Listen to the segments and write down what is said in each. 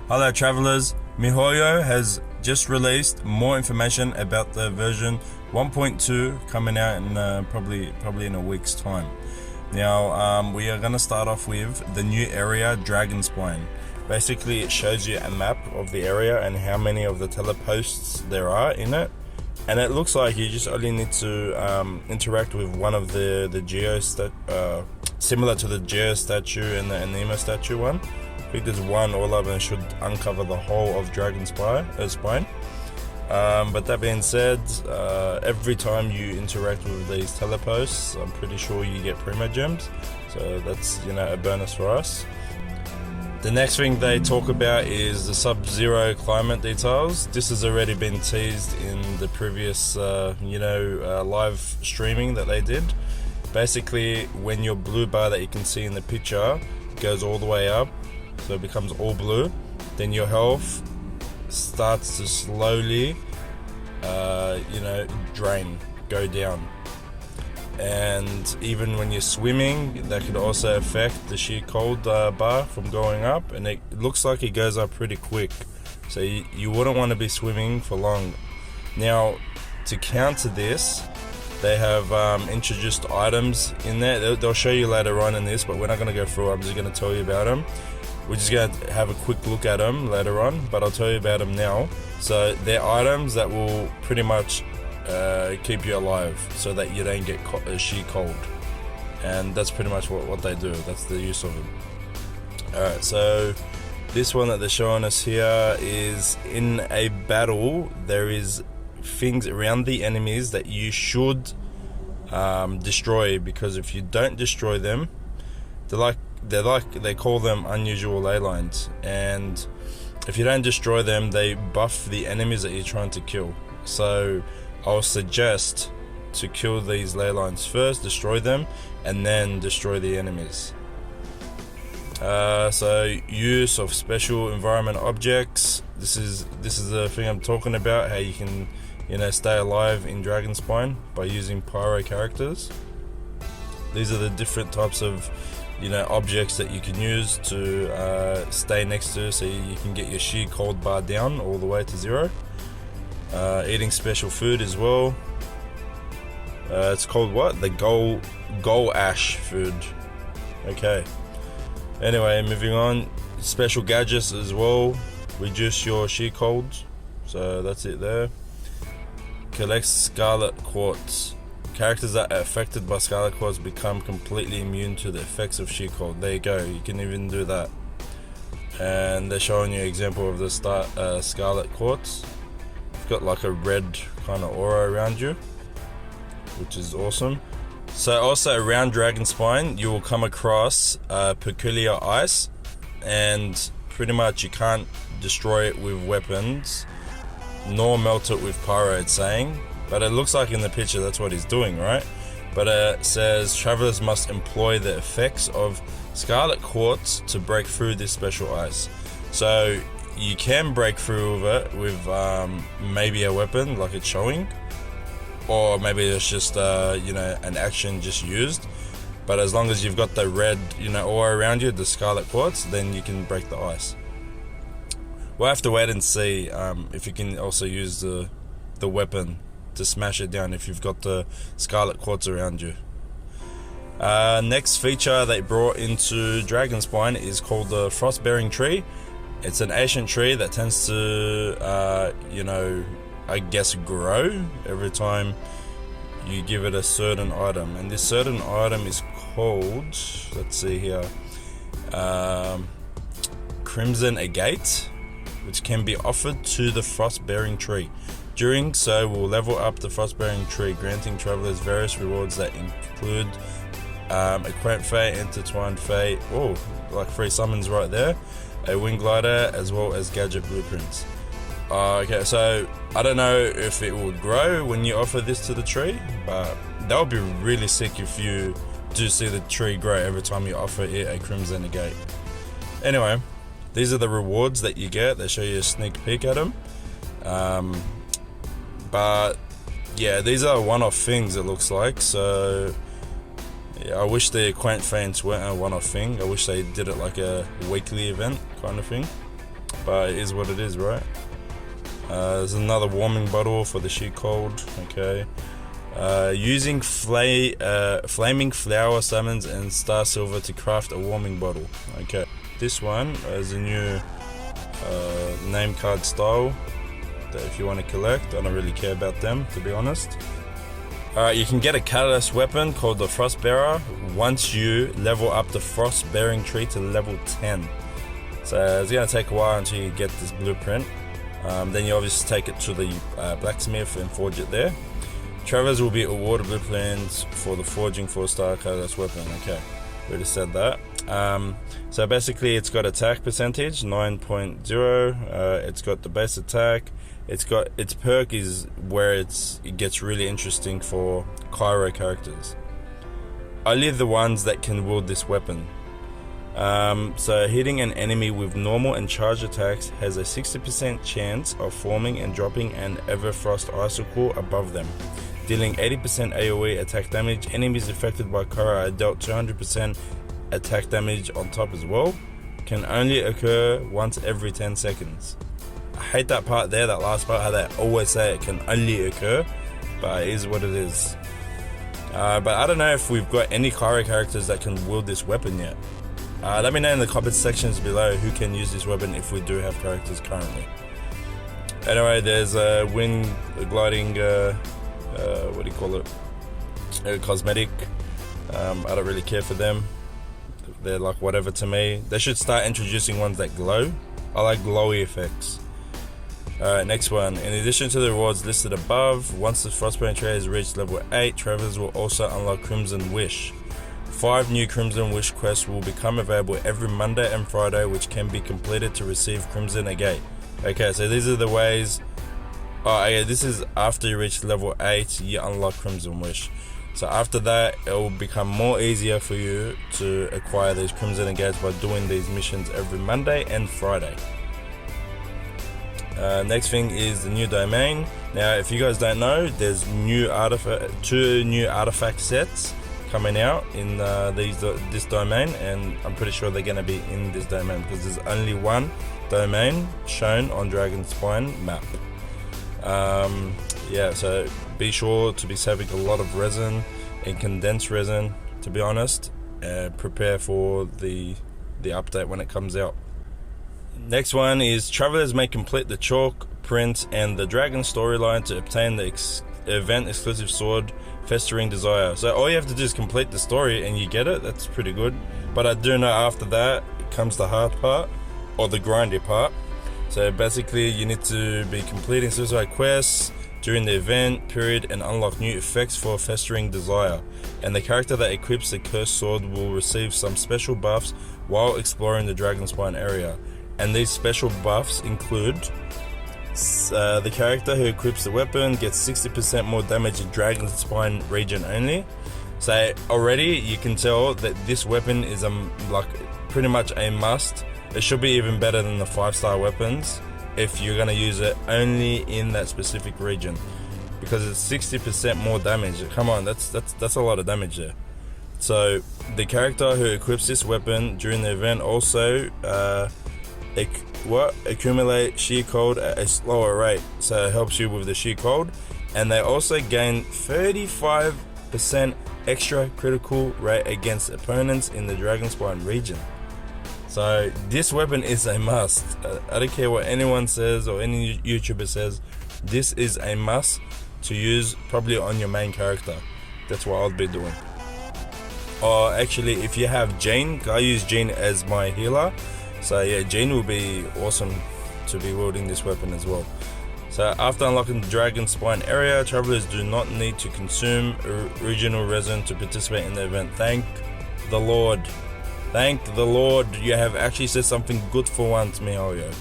Hello travelers, mihoyo has just released more information about the version 1.2 coming out in probably in a week's time. Now we are going to start off with the new area, Dragon Spine. Basically it shows you a map of the area and how many of the teleposts there are in it, and it looks like you just only need to interact with one of the geo similar to the geo statue and the anima statue one. I think there's one all of them should uncover the whole of Dragon Spine. But that being said, every time you interact with these teleposts, I'm pretty sure you get Primo Gems, so that's a bonus for us. The next thing they talk about is the Subzero climate details. This has already been teased in the previous live streaming that they did. Basically, when your blue bar that you can see in the picture goes all the way up, so it becomes all blue, then your health starts to slowly go down. And even when you're swimming, that could also affect the sheer cold bar from going up, and it looks like it goes up pretty quick, so you wouldn't want to be swimming for long. Now, to counter this, they have introduced items in there. They'll show you later on in this, but we're not going to go through. I'm just going to tell you about them. We're just going to have a quick look at them later on, but I'll tell you about them now. So they're items that will pretty much keep you alive so that you don't get sheer cold. And that's pretty much what they do. That's the use of them. Alright, so this one that they're showing us here is in a battle, there is things around the enemies that you should destroy, because if you don't destroy them, they call them unusual ley lines, and if you don't destroy them, they buff the enemies that you're trying to kill. So I'll suggest to kill these ley lines first, destroy them, and then destroy the enemies. So use of special environment objects. This is the thing I'm talking about, how you can stay alive in Dragon Spine by using pyro characters. These are the different types of objects that you can use to stay next to, so you can get your sheer cold bar down all the way to 0. Eating special food as well. It's called what? The goal ash food. Okay. Anyway, moving on. Special gadgets as well. Reduce your sheer cold. So that's it there. Collect Scarlet Quartz. Characters that are affected by Scarlet Quartz become completely immune to the effects of sheer cold. There you go, you can even do that. And they're showing you an example of the Scarlet Quartz. It's got like a red kind of aura around you, which is awesome. So also around Dragon Spine, you will come across peculiar ice, and pretty much you can't destroy it with weapons, nor melt it with pyro, it's saying. But it looks like in the picture that's what he's doing, right? But it says travelers must employ the effects of Scarlet Quartz to break through this special ice. So you can break through with it with maybe a weapon like it's showing, or maybe it's just an action just used. But as long as you've got the red aura around you, the Scarlet Quartz, then you can break the ice. We'll have to wait and see if you can also use the weapon to smash it down if you've got the Scarlet Quartz around you. Next feature they brought into Dragon Spine is called the Frostbearer tree. It's an ancient tree that tends to I guess grow every time you give it a certain item, and this certain item is called, let's see here, Crimson Agate, which can be offered to the Frostbearer tree. Doing so will level up the Frostbearer tree, granting travelers various rewards that include a Quant Fate, Intertwined Fate, like 3 summons right there, a Wing Glider, as well as gadget blueprints. Okay, so I don't know if it would grow when you offer this to the tree, but that would be really sick if you do see the tree grow every time you offer it a Crimson Agate. Anyway, these are the rewards that you get. They show you a sneak peek at them. But yeah, these are one-off things, it looks like. So yeah, I wish the Quant Fans weren't a one-off thing. I wish they did it like a weekly event kind of thing. but it is what it is, right? There's another warming bottle for the sheet cold. Okay. Using flaming flower summons and star silver to craft a warming bottle. Okay. This one is a new name card style that if you want to collect, I don't really care about them, to be honest. Alright, you can get a catalyst weapon called the Frostbearer once you level up the frost bearing tree to level 10. So it's going to take a while until you get this blueprint. Then you obviously take it to the blacksmith and forge it there. Travelers will be awarded blueprints for the forging 4-star catalyst weapon. Okay, we already said that. So basically it's got attack percentage 9.0. It's got the base attack. It's got its perk is where it gets really interesting for Cairo characters. Only the ones that can wield this weapon. So hitting an enemy with normal and charged attacks has a 60% chance of forming and dropping an Everfrost icicle above them, dealing 80% AoE attack damage. Enemies affected by Cairo are dealt 200% attack damage on top as well. Can only occur once every 10 seconds. I hate that part there, that last part, how they always say it can only occur, but it is what it is. But I don't know if we've got any Cairo characters that can wield this weapon yet. Let me know in the comments sections below who can use this weapon if we do have characters currently. Anyway, there's a wind gliding, what do you call it? A cosmetic. I don't really care for them. They're like whatever to me. They should start introducing ones that glow. I like glowy effects. Alright, next one. In addition to the rewards listed above, once the Frostbearer tray has reached level 8, travelers will also unlock Crimson Wish. 5 new Crimson Wish quests will become available every Monday and Friday, which can be completed to receive Crimson Agate. Okay, so these are the ways. Oh, okay, this is after you reach level 8, you unlock Crimson Wish. So after that, it will become more easier for you to acquire these Crimson Agates by doing these missions every Monday and Friday. Next thing is the new domain. Now, if you guys don't know, there's 2 new artifact sets coming out in this domain, and I'm pretty sure they're going to be in this domain because there's only one domain shown on Dragon's Spine map. Yeah, so be sure to be saving a lot of resin and condensed resin, to be honest, and prepare for the update when it comes out. Next one is travelers may complete the chalk, print, and the dragon storyline to obtain the event exclusive sword Festering Desire. So all you have to do is complete the story and you get it. That's pretty good. But I do know after that comes the hard part, or the grindy part. So basically you need to be completing suicide quests during the event period and unlock new effects for Festering Desire. And the character that equips the cursed sword will receive some special buffs while exploring the Dragon Spine area. And these special buffs include the character who equips the weapon gets 60% more damage in Dragon Spine region only. So already you can tell that this weapon is like pretty much a must. It should be even better than the 5-star weapons if you're going to use it only in that specific region, because it's 60% more damage. Come on, that's a lot of damage there. So the character who equips this weapon during the event also accumulate sheer cold at a slower rate, so it helps you with the sheer cold. And they also gain 35% extra critical rate against opponents in the Dragon Spine region. So this weapon is a must. I don't care what anyone says or any YouTuber says, this is a must to use, probably on your main character. That's what I'll be doing. Or actually, if you have Jean, I use Jean as my healer. So yeah, Jean will be awesome to be wielding this weapon as well. So after unlocking the Dragon Spine area, travelers do not need to consume original resin to participate in the event. Thank the Lord. Thank the Lord, you have actually said something good for once, mihoyo.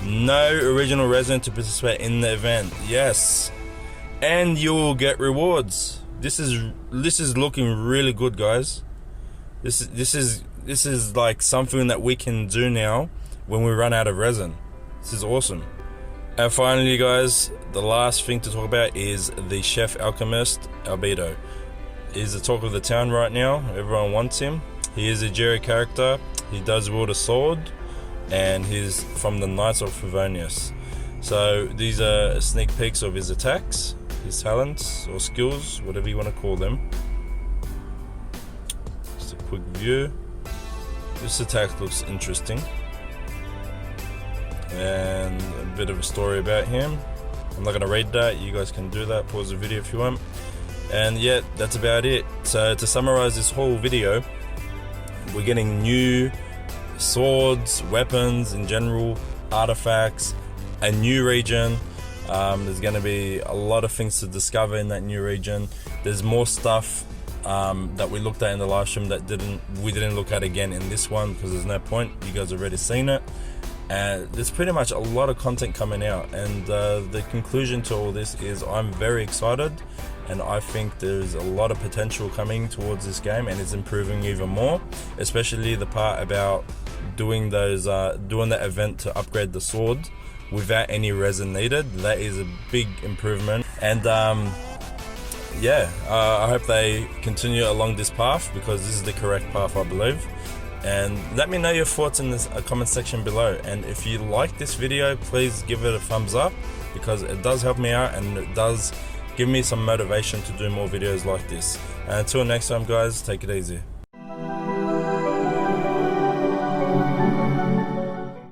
No original resin to participate in the event. Yes. And you will get rewards. This is looking really good, guys. This is like something that we can do now when we run out of resin. This is awesome. And finally, guys, the last thing to talk about is the chef alchemist Albedo. He's the talk of the town right now. Everyone wants him. He is a Jero character. He does wield a sword, and he's from the Knights of Favonius. So these are sneak peeks of his attacks, his talents or skills, whatever you want to call them. Just a quick view. This attack looks interesting, and a bit of a story about him. I'm not going to read that, you guys can do that, pause the video if you want. And yeah, that's about it. So to summarize this whole video, we're getting new swords, weapons in general, artifacts, a new region. There's going to be a lot of things to discover in that new region. There's more stuff that we looked at in the live stream that we didn't look at again in this one, because there's no point, you guys have already seen it. And there's pretty much a lot of content coming out, and the conclusion to all this is I'm very excited, and I think there's a lot of potential coming towards this game, and it's improving even more, especially the part about doing that event to upgrade the sword without any resin needed. That is a big improvement. And yeah, I hope they continue along this path, because this is the correct path, I believe. And let me know your thoughts in the comment section below, and if you like this video, please give it a thumbs up, because it does help me out and it does give me some motivation to do more videos like this. And until next time guys, take it easy.